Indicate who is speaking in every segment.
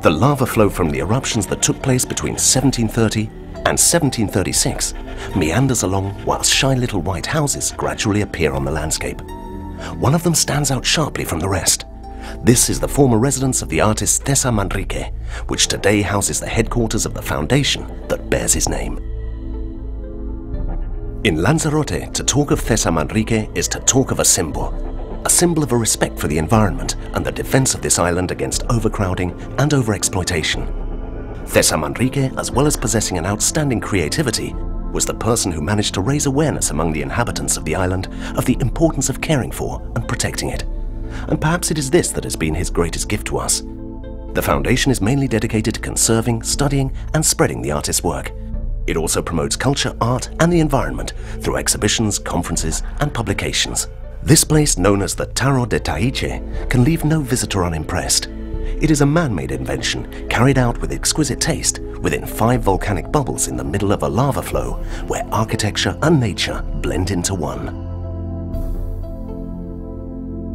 Speaker 1: The lava flow from the eruptions that took place between 1730 and 1736 meanders along whilst shy little white houses gradually appear on the landscape. One of them stands out sharply from the rest. This is the former residence of the artist César Manrique, which today houses the headquarters of the foundation that bears his name. In Lanzarote, to talk of César Manrique is to talk of a symbol of a respect for the environment and the defense of this island against overcrowding and overexploitation. César Manrique, as well as possessing an outstanding creativity, was the person who managed to raise awareness among the inhabitants of the island of the importance of caring for and protecting it. And perhaps it is this that has been his greatest gift to us. The foundation is mainly dedicated to conserving, studying, and spreading the artist's work. It also promotes culture, art, and the environment through exhibitions, conferences, and publications. This place, known as the Tarro de Tahiche, can leave no visitor unimpressed. It is a man-made invention carried out with exquisite taste within 5 volcanic bubbles in the middle of a lava flow where architecture and nature blend into one.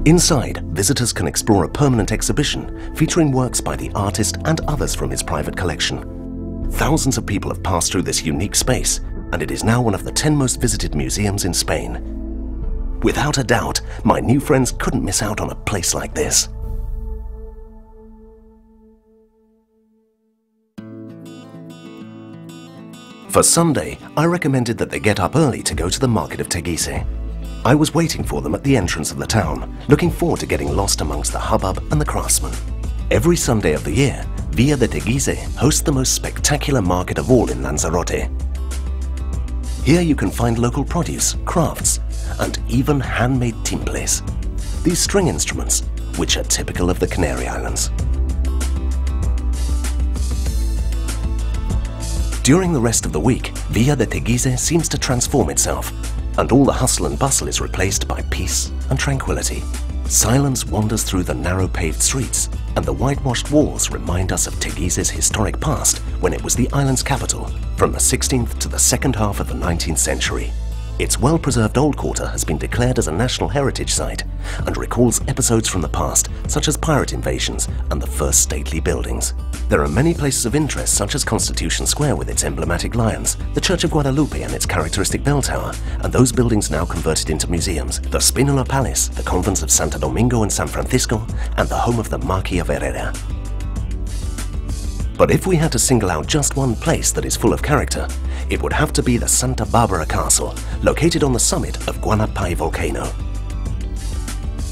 Speaker 1: Inside, visitors can explore a permanent exhibition featuring works by the artist and others from his private collection. Thousands of people have passed through this unique space, and it is now one of the 10 most visited museums in Spain. Without a doubt, my new friends couldn't miss out on a place like this. For Sunday, I recommended that they get up early to go to the market of Teguise. I was waiting for them at the entrance of the town, looking forward to getting lost amongst the hubbub and the craftsmen. Every Sunday of the year, Villa de Teguise hosts the most spectacular market of all in Lanzarote. Here you can find local produce, crafts, and even handmade timbales, these string instruments, which are typical of the Canary Islands. During the rest of the week, Villa de Teguise seems to transform itself, and all the hustle and bustle is replaced by peace and tranquility. Silence wanders through the narrow paved streets, and the whitewashed walls remind us of Teguise's historic past when it was the island's capital from the 16th to the second half of the 19th century. Its well-preserved old quarter has been declared as a national heritage site and recalls episodes from the past such as pirate invasions and the first stately buildings. There are many places of interest such as Constitution Square with its emblematic lions, the Church of Guadalupe and its characteristic bell tower, and those buildings now converted into museums, the Spinola Palace, the convents of Santo Domingo and San Francisco, and the home of the Marquis of Herrera. But if we had to single out just one place that is full of character, it would have to be the Santa Barbara Castle, located on the summit of Guanapai volcano.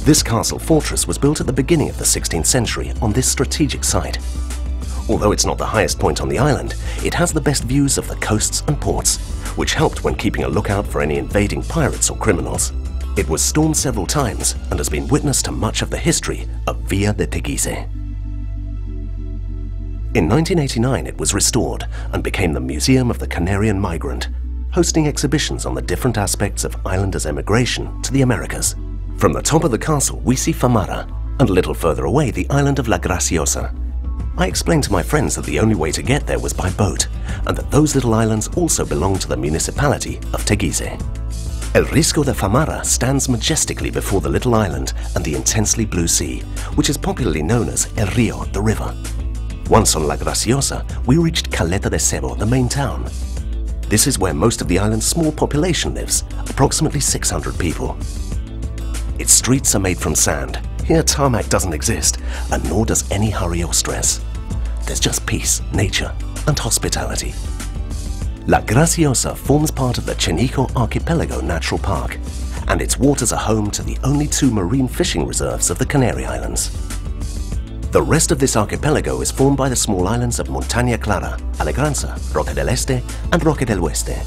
Speaker 1: This castle fortress was built at the beginning of the 16th century on this strategic site. Although it's not the highest point on the island, it has the best views of the coasts and ports, which helped when keeping a lookout for any invading pirates or criminals. It was stormed several times and has been witness to much of the history of Villa de Teguise. In 1989, it was restored and became the Museum of the Canarian Migrant, hosting exhibitions on the different aspects of islanders' emigration to the Americas. From the top of the castle, we see Famara, and a little further away, the island of La Graciosa. I explained to my friends that the only way to get there was by boat, and that those little islands also belong to the municipality of Teguise. El Risco de Famara stands majestically before the little island and the intensely blue sea, which is popularly known as El Rio, the river. Once on La Graciosa, we reached Caleta de Cebo, the main town. This is where most of the island's small population lives, approximately 600 people. Its streets are made from sand. Here tarmac doesn't exist, and nor does any hurry or stress. There's just peace, nature, and hospitality. La Graciosa forms part of the Chenico Archipelago Natural Park, and its waters are home to the only 2 marine fishing reserves of the Canary Islands. The rest of this archipelago is formed by the small islands of Montaña Clara, Alegranza, Roque del Este, and Roque del Oeste.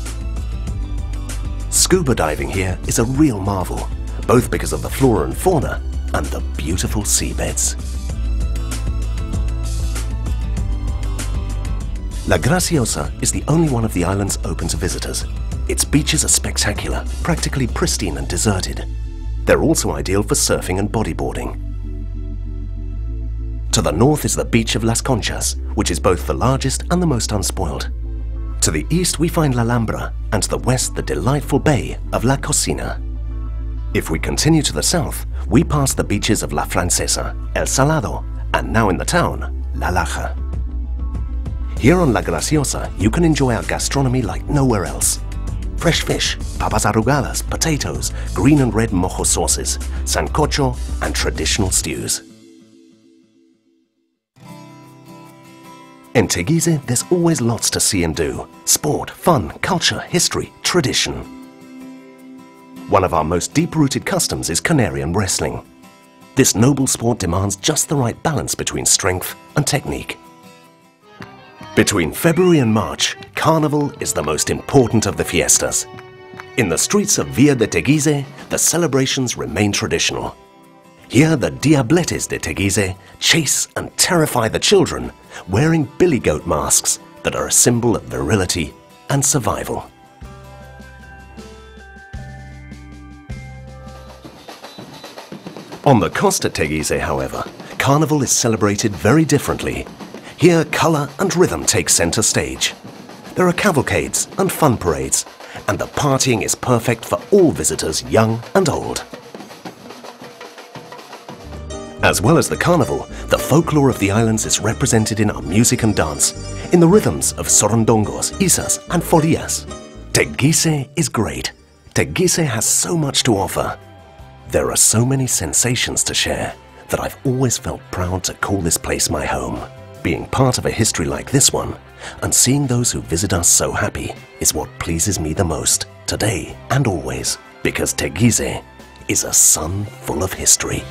Speaker 1: Scuba diving here is a real marvel, both because of the flora and fauna and the beautiful seabeds. La Graciosa is the only one of the islands open to visitors. Its beaches are spectacular, practically pristine and deserted. They're also ideal for surfing and bodyboarding. To the north is the beach of Las Conchas, which is both the largest and the most unspoiled. To the east we find La Alhambra, and to the west the delightful bay of La Cocina. If we continue to the south, we pass the beaches of La Francesa, El Salado, and now in the town, La Laja. Here on La Graciosa, you can enjoy our gastronomy like nowhere else. Fresh fish, papas arrugadas, potatoes, green and red mojo sauces, sancocho, and traditional stews. In Teguise, there's always lots to see and do. Sport, fun, culture, history, tradition. One of our most deep-rooted customs is Canarian wrestling. This noble sport demands just the right balance between strength and technique. Between February and March, Carnival is the most important of the fiestas. In the streets of Villa de Teguise, the celebrations remain traditional. Here, the Diabletes de Teguise chase and terrify the children, wearing billy goat masks that are a symbol of virility and survival. On the Costa Teguise, however, Carnival is celebrated very differently. Here, colour and rhythm take centre stage. There are cavalcades and fun parades, and the partying is perfect for all visitors, young and old. As well as the carnival, the folklore of the islands is represented in our music and dance, in the rhythms of sorondongos, isas and folias. Teguise is great. Teguise has so much to offer. There are so many sensations to share that I've always felt proud to call this place my home. Being part of a history like this one, and seeing those who visit us so happy, is what pleases me the most, today and always, because Teguise is a sun full of history.